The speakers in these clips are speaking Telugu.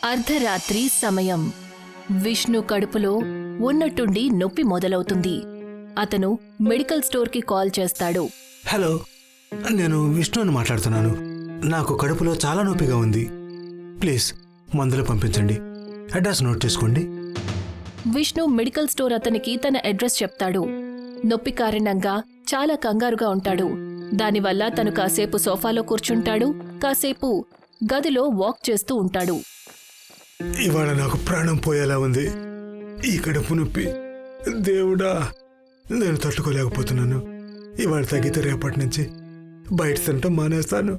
అర్ధరాత్రి సమయం. విష్ణు కడుపులో ఉన్నట్టుండి నొప్పి మొదలవుతుంది. అతను మెడికల్ స్టోర్కి కాల్ చేస్తాడు. హలో, నేను విష్ణుని మాట్లాడుతున్నాను. నాకు కడుపులో చాలా నొప్పిగా ఉంది. ప్లీజ్ మందులు పంపించండి. అడ్రస్ నోట్ చేసుకోండి. విష్ణు మెడికల్ స్టోర్ అతనికి తన అడ్రస్ చెప్తాడు. నొప్పి కారణంగా చాలా కంగారుగా ఉంటాడు. దానివల్ల తను కాసేపు సోఫాలో కూర్చుంటాడు, కాసేపు గదిలో వాక్ చేస్తూ ఉంటాడు. ఇవాళ నాకు ప్రాణం పోయేలా ఉంది. ఈ కడుపు నొప్పి, దేవుడా, నేను తట్టుకోలేకపోతున్నాను. ఇవాళ తగ్గితే రేపటి నుంచి బయట తినటం మానేస్తాను.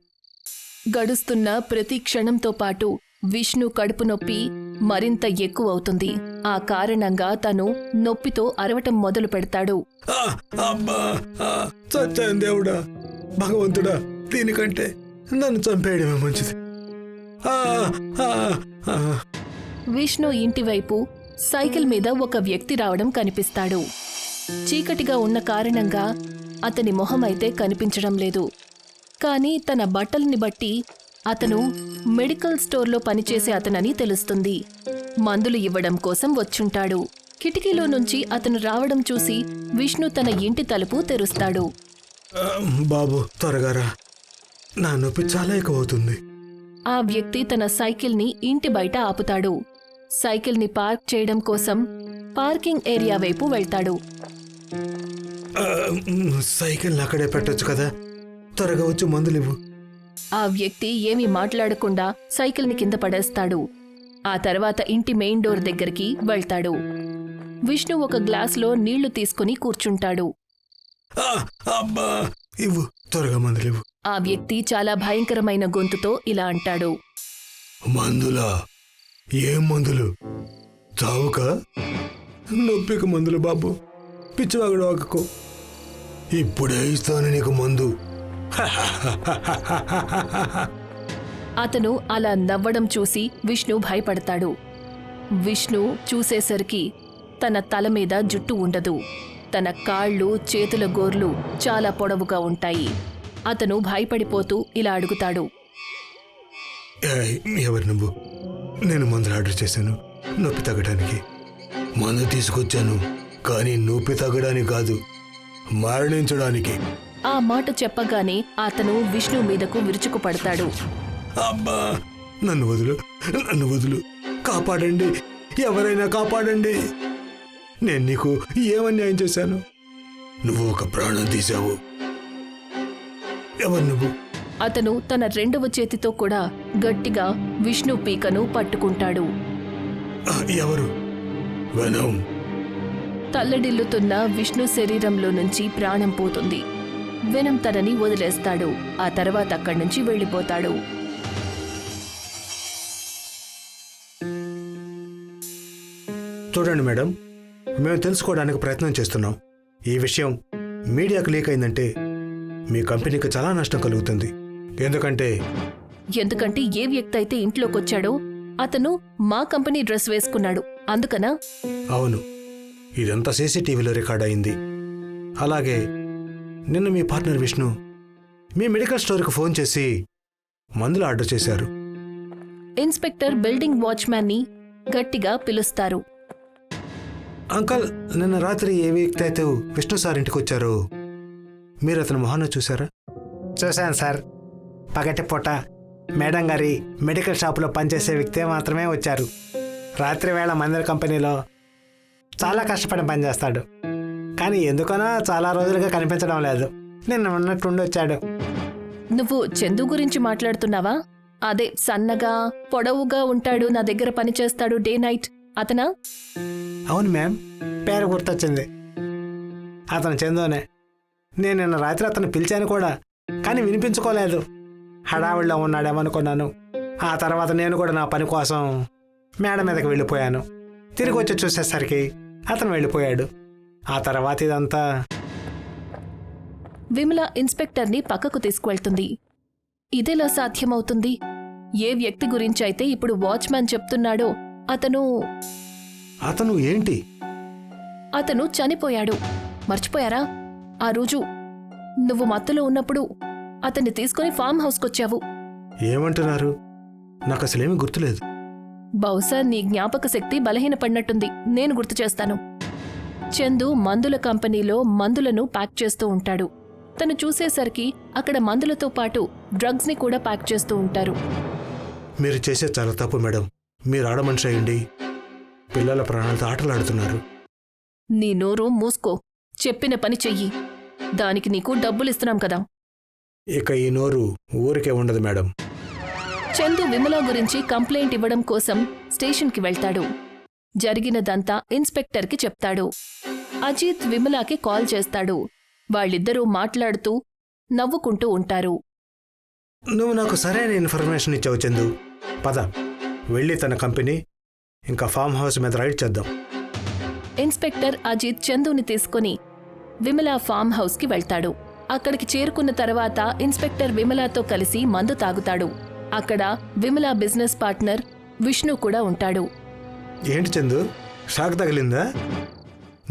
గడుస్తున్న ప్రతి క్షణంతో పాటు విష్ణు కడుపు నొప్పి మరింత ఎక్కువవుతుంది. ఆ కారణంగా తను నొప్పితో అరవటం మొదలు పెడతాడు. అబ్బా, చచ్చాను దేవుడా, భగవంతుడా, దీనికంటే నన్ను చంపేయడమే మంచిది. విష్ణు ఇంటివైపు సైకిల్ మీద ఒక వ్యక్తి రావడం కనిపిస్తాడు. చీకటిగా ఉన్న కారణంగా అతని మొహమైతే కనిపించడం లేదు. కానీ తన బట్టల్ని బట్టి అతను మెడికల్ స్టోర్లో పనిచేసే అతనని తెలుస్తుంది. మందులు ఇవ్వడం కోసం వచ్చుంటాడు. కిటికీలో నుంచి అతను రావడం చూసి విష్ణు తన ఇంటి తలుపు తెరుస్తాడు. బాబు, త్వరగా రా, నా నొప్పి చాలా ఎక్కువ అవుతుంది. ఆ వ్యక్తి తన సైకిల్ని ఇంటి బయట ఆపుతాడు. సైకిల్ని పార్క్ చేయడం కోసం పార్కింగ్ ఏరియా వైపు వెళ్తాడు. సైకిల్ అక్కడే పెట్టొచ్చు కదా, త్వరగా వచ్చి మందులు ఇవ్వు. ఆ వ్యక్తి ఏమీ మాట్లాడకుండా సైకిల్ని కింద పడేస్తాడు. ఆ తర్వాత ఇంటి మెయిన్ డోర్ దగ్గరికి వెళ్తాడు. విష్ణు ఒక గ్లాసులో నీళ్లు తీసుకుని కూర్చుంటాడు. అబ్బా, ఇవ్వు, త్వరగా మందులు ఇవ్వు. ఆ వ్యక్తి చాలా భయంకరమైన గొంతుతో ఇలా అంటాడు. మందులా? ఏం మందులు? చావుక? నొప్పికి మందులు బాబు, పిచ్చివాగుడు వాకకు. ఇప్పుడే ఇస్తాను నీకు మందు. అతను అలా నవ్వడం చూసి విష్ణు భయపడతాడు. విష్ణు చూసేసరికి తన తల మీద జుట్టు ఉండదు. తన కాళ్ళు, చేతుల గోర్లు చాలా పొడవుగా ఉంటాయి. అతను భయపడిపోతూ ఇలా అడుగుతాడు. ఎవరు నువ్వు? నేను మందులు ఆర్డర్ చేశాను నొప్పి తగ్గడానికి. మందు తీసుకొచ్చాను, కానీ నొప్పి తగ్గడానికి కాదు, మరణించడానికి. ఆ మాట చెప్పగానే అతను విష్ణు మీదకు విరుచుకుపడతాడు. అబ్బా, నన్ను వదులు, నన్ను వదులు, కాపాడండి, ఎవరైనా కాపాడండి. నేను నీకు ఏమన్యాయం చేశాను? నువ్వు ఒక ప్రాణం తీశావు. ఎవరు నువ్వు? అతను తన రెండవ చేతితో కూడా గట్టిగా విష్ణు పీకను పట్టుకుంటాడు. ఎవరు? వెనం. తల్లడిల్లుతున్న విష్ణు శరీరంలో నుంచి ప్రాణం పోతుంది. వెనం తనని వదిలేస్తాడు. ఆ తర్వాత అక్కడి నుంచి వెళ్ళిపోతాడు. చూడండి మేడం, మేము తెలుసుకోవడానికి ప్రయత్నం చేస్తున్నాం. ఈ విషయం మీడియాకు లీక్ అయిందంటే మీ కంపెనీకి చాలా నష్టం కలుగుతుంది. ఎందుకంటే ఏ వ్యక్తి అయితే ఇంట్లోకొచ్చాడో అతను మా కంపెనీ డ్రెస్ వేసుకున్నాడు, అందుకనా? అవును, ఇదంతా సీసీటీవీలో రికార్డ్ అయింది. అలాగే నిన్న మీ పార్ట్నర్ విష్ణు మీ మెడికల్ స్టోర్కి ఫోన్ చేసి మందులు ఆర్డర్ చేశారు. ఇన్స్పెక్టర్ బిల్డింగ్ వాచ్మ్యాన్ని గట్టిగా పిలుస్తారు. అంకల్, నిన్న రాత్రి ఏ వ్యక్తి అయితే విష్ణు సార్ ఇంటికి వచ్చారో మీరు అతని మొహాన్ని చూసారా? చూశాను సార్. పగటి పూట మేడం గారి మెడికల్ షాపులో పనిచేసే వ్యక్తి మాత్రమే వచ్చారు. రాత్రి వేళ మందుల కంపెనీలో చాలా కష్టపడి పనిచేస్తాడు. కానీ ఎందుకనో చాలా రోజులుగా కనిపించడం లేదు. నిన్న ఉన్నట్టుండి వచ్చాడు. నువ్వు చందు గురించి మాట్లాడుతున్నావా? అదే సన్నగా పొడవుగా ఉంటాడు, నా దగ్గర పనిచేస్తాడు డే నైట్, అతనా? అవును మ్యామ్, పేరు గుర్తొచ్చింది. అతను చందునే. నేను నిన్న రాత్రి అతను పిలిచాను కూడా, కానీ వినిపించుకోలేదు. హడావిడిలో ఉన్నాడేమనుకున్నాను. ఆ తర్వాత నేను కూడా నా పని కోసం మేడ మీదకి వెళ్ళిపోయాను. తిరిగి వచ్చి చూసేసరికి అతను వెళ్ళిపోయాడు. ఆ తర్వాత ఇదంతా. విమల ఇన్స్పెక్టర్ని పక్కకు తీసుకువెళ్తుంది. ఇదెలా సాధ్యమవుతుంది? ఏ వ్యక్తి గురించైతే ఇప్పుడు వాచ్మ్యాన్ చెప్తున్నాడో అతను ఏంటి? అతను చనిపోయాడు. మర్చిపోయారా? ఆ రోజు నువ్వు మత్తులో ఉన్నప్పుడు అతన్ని తీసుకుని ఫామ్ హౌస్కొచ్చావు. ఏమంటున్నారు? నాకు అసలేమీ గుర్తులేదు. బహుశా నీ జ్ఞాపక శక్తి బలహీనపడినట్టుంది. నేను గుర్తు చేస్తాను. చందు మందుల కంపెనీలో మందులను ప్యాక్ చేస్తూ ఉంటాడు. తను చూసేసరికి అక్కడ మందులతో పాటు డ్రగ్స్ని కూడా ప్యాక్ చేస్తూ ఉంటారు. మీరు చేసే చాలా తప్పు మేడం. మీరు ఆడమనిషి అయ్యండి పిల్లల ప్రాణాలతో ఆటలాడుతున్నారు. నీ నోరు మూసుకో. చెప్పిన పని చెయ్యి. దానికి నీకు డబ్బులిస్తున్నాం కదా. ఇక ఈ నోరు ఊరికే ఉండదు మేడం. చందు విమల గురించి కంప్లైంట్ ఇవ్వడం కోసం స్టేషన్కి వెళ్తాడు. జరిగినదంతా ఇన్స్పెక్టర్కి చెప్తాడు. అజిత్ విమలాకి కాల్ చేస్తాడు. వాళ్ళిద్దరూ మాట్లాడుతూ నవ్వుకుంటూ ఉంటారు. నువ్వు నాకు సరైన ఇన్ఫర్మేషన్ ఇచ్చావు చందు. పద వెళ్ళి తన కంపెనీ ఇంకా ఫామ్ హౌస్ మీద రైడ్ చేద్దాం. ఇన్స్పెక్టర్ అజిత్ చందుని తీసుకుని విమల ఫామ్ హౌస్కి వెళ్తాడు. అక్కడికి చేరుకున్న తర్వాత ఇన్స్పెక్టర్ విమలాతో కలిసి మందు తాగుతాడు. అక్కడ విమల బిజినెస్ పార్ట్నర్ విష్ణు కూడా ఉంటాడు. ఏంటి చందు, షాక్ తగిలిందా?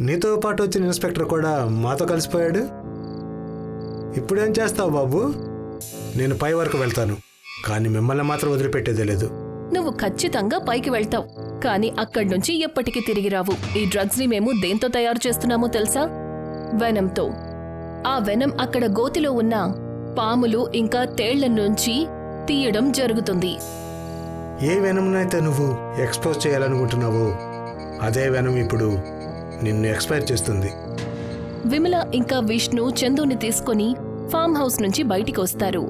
నీతో పాటు వచ్చిన ఇన్స్పెక్టర్ కూడా మాతో కలిసిపోయాడు. ఇప్పుడేం చేస్తావు బాబు? నేను పై వరకు వెళ్తాను, కానీ మిమ్మల్ని మాత్రం వదిలిపెట్టేదే లేదు. నువ్వు ఖచ్చితంగా పైకి వెళ్తావు, కానీ అక్కడ్నుంచి ఎప్పటికీ తిరిగి రావు. ఈ డ్రగ్స్ ని మేము దేంతో తయారు చేస్తున్నామో తెలుసా? వెనంతో. ఆ వెనం అక్కడ గోతిలో ఉన్న పాములు ఇంకా తేళ్ల నుంచి తీయడం జరుగుతుంది. ఏ వెనంనైతే నువ్వు ఎక్స్పోజ్ చేయాలనుకుంటున్నావో అదే వెనం ఇప్పుడు నిన్ను ఎక్స్పైర్ చేస్తుంది. విమల ఇంకా విష్ణు చందుని తీసుకుని ఫామ్ హౌస్ నుంచి బయటికి వస్తారు.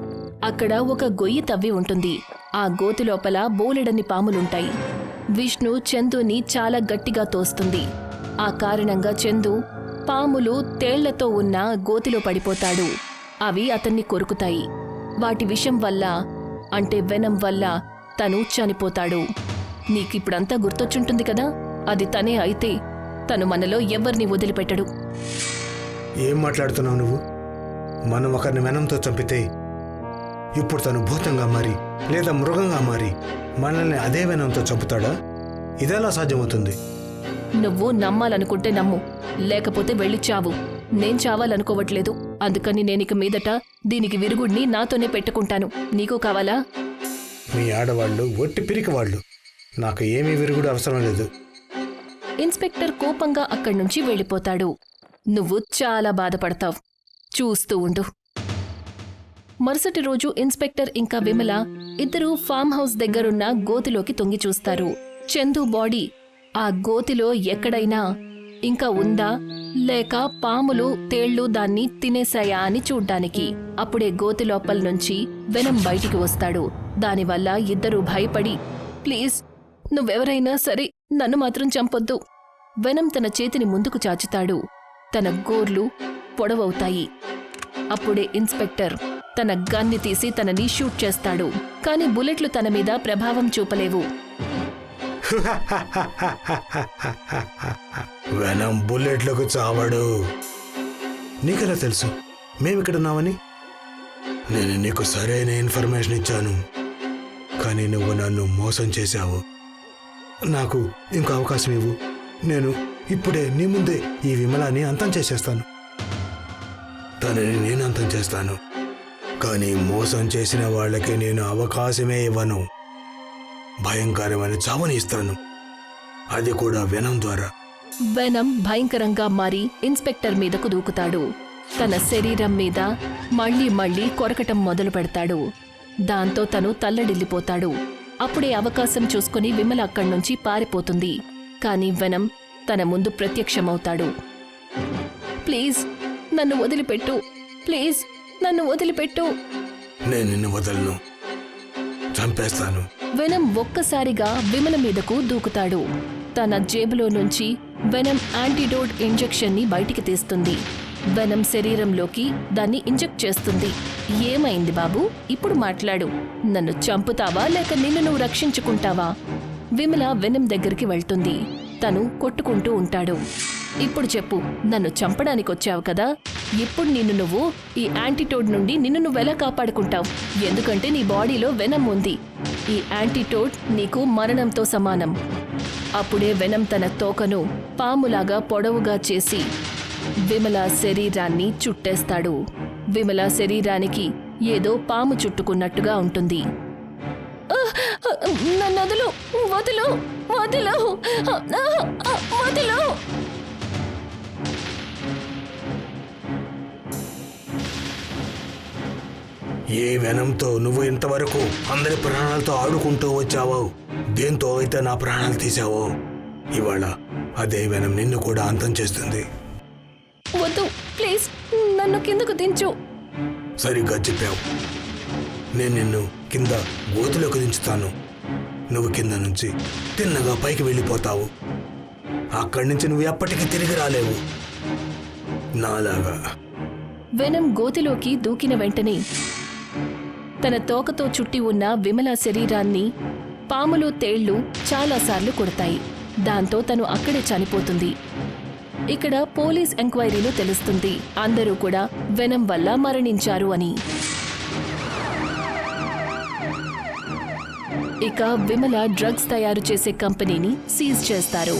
అక్కడ ఒక గొయ్యి తవ్వి ఉంటుంది. ఆ గోతి లోపల బోలెడన్ని పాములుంటాయి. విష్ణు చందుని చాలా గట్టిగా తోస్తుంది. ఆ కారణంగా చందు పాములు తేళ్లతో ఉన్న గోతిలో పడిపోతాడు. అవి అతన్ని కొరుకుతాయి. వాటి విషం వల్ల, అంటే వెనం వల్ల తను చనిపోతాడు. నీకిప్పుడంతా గుర్తొచ్చుంటుంది కదా? అది తనే అయితే తను మనలో ఎవ్వరిని వదిలిపెట్టడు. ఏం మాట్లాడుతున్నావు నువ్వు? మనం ఒకరిని వెనంతో చంపితే ఇప్పుడు తను భూతంగా మారి లేదా మృగంగా మారి మనల్ని అదే వెనంతో చంపుతాడా? ఇదెలా సాధ్యమవుతుంది? నువ్వు నమ్మాలనుకుంటే నమ్ము, లేకపోతే వెళ్ళి చావు. నేను చావాలనుకోవట్లేదు. అందుకని నేనిక మీదట దీనికి విరుగుడిని నాతోనే పెట్టుకుంటాను. నీకు కావాలా? మీ ఆడవాళ్ళు ఒట్టి పిరికివాళ్ళు. నాకు ఏమీ విరుగుడు అవసరం లేదు. ఇన్స్పెక్టర్ కోపంగా అక్కడ్నుంచి వెళ్ళిపోతాడు. నువ్వు చాలా బాధపడతావు. చూస్తూ ఉండు. మరుసటి రోజు ఇన్స్పెక్టర్ ఇంకా విమల ఇద్దరూ ఫామ్ హౌస్ దగ్గరున్న గోతిలోకి తొంగి చూస్తారు. చందు బాడీ ఆ గోతిలో ఎక్కడైనా ఇంకా ఉందా, లేక పాములు తేళ్లు దాన్ని తినేశాయా అని చూడ్డానికి. అప్పుడే గోతి లోపల నుంచి వెనం బయటికి వస్తాడు. దానివల్ల ఇద్దరూ భయపడి, ప్లీజ్ నువ్వెవరైనా సరే నన్ను మాత్రం చంపొద్దు. వెనం తన చేతిని ముందుకు చాచుతాడు. తన గోర్లు పొడవవుతాయి. అప్పుడే ఇన్స్పెక్టర్ తన గన్ని తీసి తనని షూట్ చేస్తాడు. కాని బుల్లెట్లు తన మీద ప్రభావం చూపలేవు. వెనం బుల్లెట్లకు చావడు. నీకెలా తెలుసు మేమిక్కడున్నామని? నేను నీకు సరైన ఇన్ఫర్మేషన్ ఇచ్చాను, కానీ నువ్వు నన్ను మోసం చేశావు. నాకు ఇంకో అవకాశం ఇవ్వు. నేను ఇప్పుడే నీ ముందే ఈ విమలాని అంతం చేసేస్తాను. తనని నేను అంతం చేస్తాను, కానీ మోసం చేసిన వాళ్ళకి నేను అవకాశమే ఇవ్వను. భయంకరమైన చావుని ఇస్తాను, అది కూడా వెనం ద్వారా. వెనం భయంకరంగా మారి ఇన్స్పెక్టర్ మీదకు దూకుతాడు. తన శరీరం మీద మళ్ళీ కొరకటం మొదలు పెడతాడు. దాంతో తను తల్లడిల్లిపోతాడు. అప్పుడే అవకాశం చూసుకుని విమల అక్కడ్నుంచి పారిపోతుంది. కాని వెనం తన ముందు ప్రత్యక్షమవుతాడు. ప్లీజ్ నన్ను వదిలిపెట్టు, ప్లీజ్ నన్ను వదిలిపెట్టు. నేను నిన్ను వదలను, చంపేస్తాను. వెనం ఒక్కసారిగా విమల మీదకు దూకుతాడు. తన జేబులో నుంచి వెనం యాంటీడోట్ ఇంజెక్షన్ ని బయటికి తీస్తుంది. వెనం శరీరంలోకి దాన్ని ఇంజెక్ట్ చేస్తుంది. ఏమైంది బాబు? ఇప్పుడు మాట్లాడు. నన్ను చంపుతావా లేక నిన్ను నువ్వు రక్షించుకుంటావా? విమల వెనం దగ్గరికి వెళ్తుంది. తను కొట్టుకుంటూ ఉంటాడు. ఇప్పుడు చెప్పు, నన్ను చంపడానికొచ్చావు కదా, ఇప్పుడు నువ్వు ఈ యాంటీటోడ్ నుండి నిన్ను నువ్వెలా కాపాడుకుంటావు? ఎందుకంటే నీ బాడీలో వెనం ఉంది. ఈ యాంటీటోడ్ నీకు మరణంతో సమానం. అప్పుడే వెనం తన తోకను పాములాగా పొడవుగా చేసి విమల శరీరాన్ని చుట్టేస్తాడు. విమల శరీరానికి ఏదో పాము చుట్టుకున్నట్టుగా ఉంటుంది. నన్ను వదులు, వదులు, వదులు, వదులు. ఏ వెనంతో నువ్వు ఇంతవరకు అందరి ప్రాణాలతో ఆడుకుంటూ వచ్చావో, దేంతో అయితే నా ప్రాణాలు తీసావో, ఇవాళ అదే వెనం నిన్ను కూడా అంతం చేస్తుంది. వద్దు, ప్లీజ్ నన్ను కిందకు దించు. సరిగ్గా చెప్పావు. నేను నిన్ను కింద గోతిలోకి దించుతాను. నువ్వు కింద నుంచి తిన్నగా పైకి వెళ్ళిపోతావు. అక్కడి నుంచి నువ్వు ఎప్పటికీ తిరిగి రాలేవు, నాలాగా. వెనం గోతిలోకి దూకిన వెంటనే తన తోకతో చుట్టి ఉన్న విమల శరీరాన్ని పాములు, తేళ్లు చాలాసార్లు కొడతాయి. దాంతో తను అక్కడే చనిపోతుంది. ఇక్కడ పోలీస్ ఎంక్వైరీలో తెలుస్తుంది అందరూ కూడా వెనం వల్ల మరణించారు అని. ఇక విమల డ్రగ్స్ తయారు చేసే కంపెనీని సీజ్ చేస్తారు.